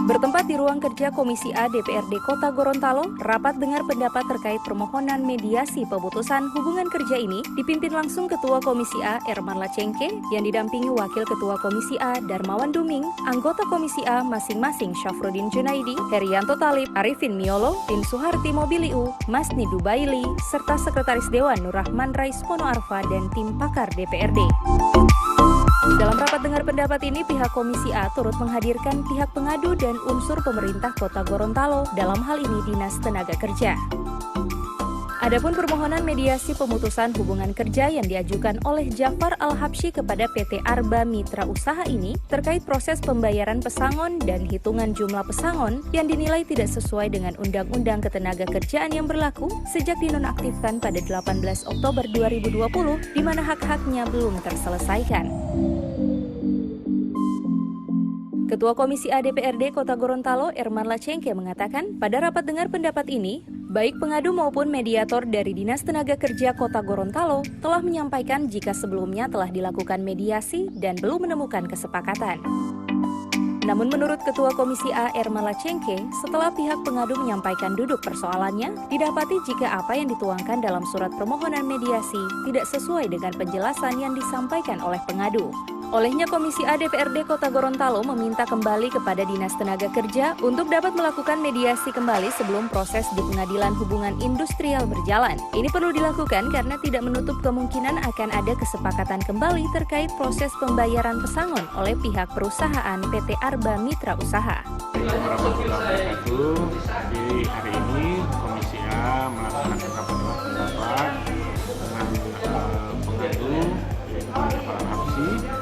Bertempat di ruang kerja Komisi A DPRD Kota Gorontalo, rapat dengar pendapat terkait permohonan mediasi pemutusan hubungan kerja ini dipimpin langsung Ketua Komisi A Erman Lacengke yang didampingi Wakil Ketua Komisi A Darmawan Duming, anggota Komisi A masing-masing Syafruddin Junaidi, Herianto Talib, Arifin Miolo, Tin Suharti Mobiliu, Masni Dubaili, serta Sekretaris Dewan Nurrahman Raismono Arfa dan tim pakar DPRD. Dalam rapat dengar pendapat ini, pihak Komisi A turut menghadirkan pihak pengadu dan unsur pemerintah Kota Gorontalo, dalam hal ini Dinas Tenaga Kerja. Adapun permohonan mediasi pemutusan hubungan kerja yang diajukan oleh Jafar Al-Habsyi kepada PT Arba Mitra Usaha ini terkait proses pembayaran pesangon dan hitungan jumlah pesangon yang dinilai tidak sesuai dengan Undang-Undang Ketenagakerjaan yang berlaku sejak dinonaktifkan pada 18 Oktober 2020, di mana hak-haknya belum terselesaikan. Ketua Komisi A DPRD Kota Gorontalo Erman Lacengke mengatakan pada rapat dengar pendapat ini, baik pengadu maupun mediator dari Dinas Tenaga Kerja Kota Gorontalo telah menyampaikan jika sebelumnya telah dilakukan mediasi dan belum menemukan kesepakatan. Namun menurut Ketua Komisi A Erman Lacengke, setelah pihak pengadu menyampaikan duduk persoalannya, didapati jika apa yang dituangkan dalam surat permohonan mediasi tidak sesuai dengan penjelasan yang disampaikan oleh pengadu. Olehnya Komisi A DPRD Kota Gorontalo meminta kembali kepada Dinas Tenaga Kerja untuk dapat melakukan mediasi kembali sebelum proses di Pengadilan Hubungan Industrial berjalan. Ini perlu dilakukan karena tidak menutup kemungkinan akan ada kesepakatan kembali terkait proses pembayaran pesangon oleh pihak perusahaan PT Arba Mitra Usaha. Jadi hari ini Komisi A melaksanakan rapat pendapat dengan pengadu yaitu Jafar Al-Habsyi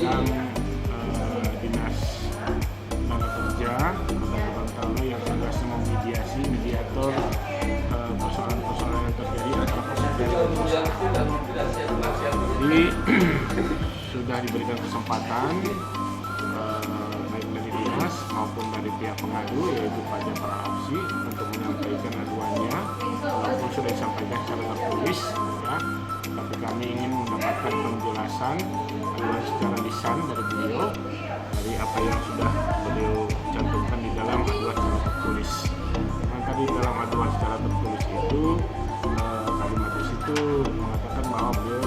dan Dinas Tenaga Kerja Kota Gorontalo yang tugasnya memediasi mediator persoalan-persoalan yang terjadi antara pekerja dan perusahaan. Jadi sudah diberikan kesempatan baik dari dinas maupun dari pihak pengadu yaitu Pak Jafar Al-Habsyi untuk menyampaikan aduannya, walaupun sudah disampaikan secara tertulis ya, tapi kami ingin mendapatkan penjelasan aduan secara lisan dari beliau dari apa yang sudah beliau cantumkan di dalam aduan secara tertulis. Memang tadi dalam aduan secara tertulis itu kalimat di situ mengatakan bahwa beliau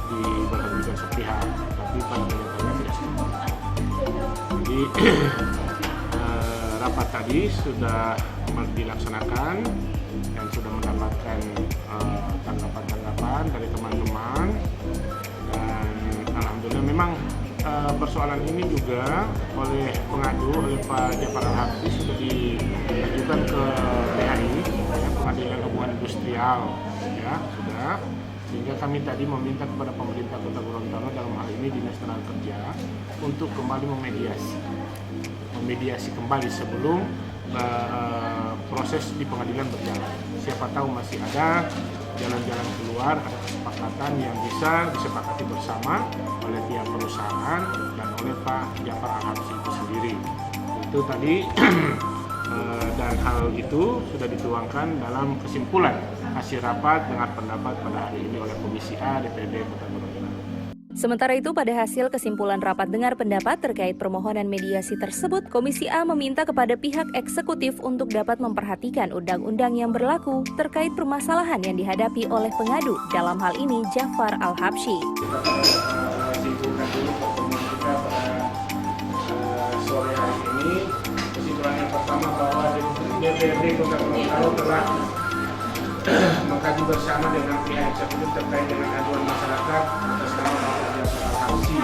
diberhentikan sepihak, tapi pada kenyataannya tidak seperti itu. Jadi rapat tadi sudah dilaksanakan dan sudah mendapatkan tanggapan-tanggapan dari teman-teman, dan alhamdulillah memang persoalan ini juga oleh pengadu, oleh Pak Jafar Al-Habsyi sudah diajukan ke PHI, ya, Pengadilan Hubungan Industrial, ya sudah. Sehingga kami tadi meminta kepada pemerintah Kota Gorontalo, dalam hal ini Dinas Tenaga Kerja, untuk kembali memediasi kembali sebelum proses di pengadilan berjalan. Siapa tahu masih ada jalan-jalan keluar, ada kesepakatan yang bisa disepakati bersama oleh pihak perusahaan dan oleh Pak Jafar Al-Habsyi itu sendiri. Itu tadi dan hal itu sudah dituangkan dalam kesimpulan hasil rapat dengar pendapat pada hari ini oleh Komisi A DPRD Kota Gorontalo. Sementara itu, pada hasil kesimpulan rapat dengar pendapat terkait permohonan mediasi tersebut, Komisi A meminta kepada pihak eksekutif untuk dapat memperhatikan undang-undang yang berlaku terkait permasalahan yang dihadapi oleh pengadu, dalam hal ini Jafar Al-Habsyi. Simpulkan dulu pertemuan kita pada sore hari ini. Kesimpulan yang pertama bahwa DPRD Kota Gorontalo telah mengkaji bersama dengan pihak eksekutif terkait dengan aduan masyarakat atas nama Bapak Jafar Al-Habsyi.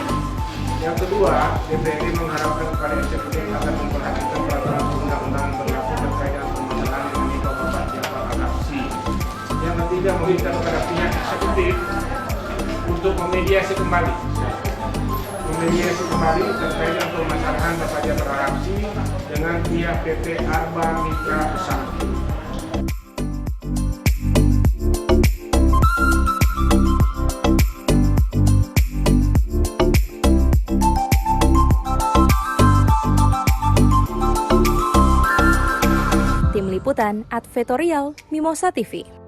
Yang kedua, DPRD mengharapkan kepada eksekutif akan memperhatikan peraturan undang-undang yang berlaku terkait dengan permasalahan yang menimpa Bapak Jafar Al-Habsyi. Yang ketiga, meminta kepada pihak eksekutif untuk memediasi kembali terkait dengan permasalahan Bapak Jafar Al-Habsyi dengan pihak PT Arba Mitra Usaha. Tim Liputan Advertorial Mimosa TV.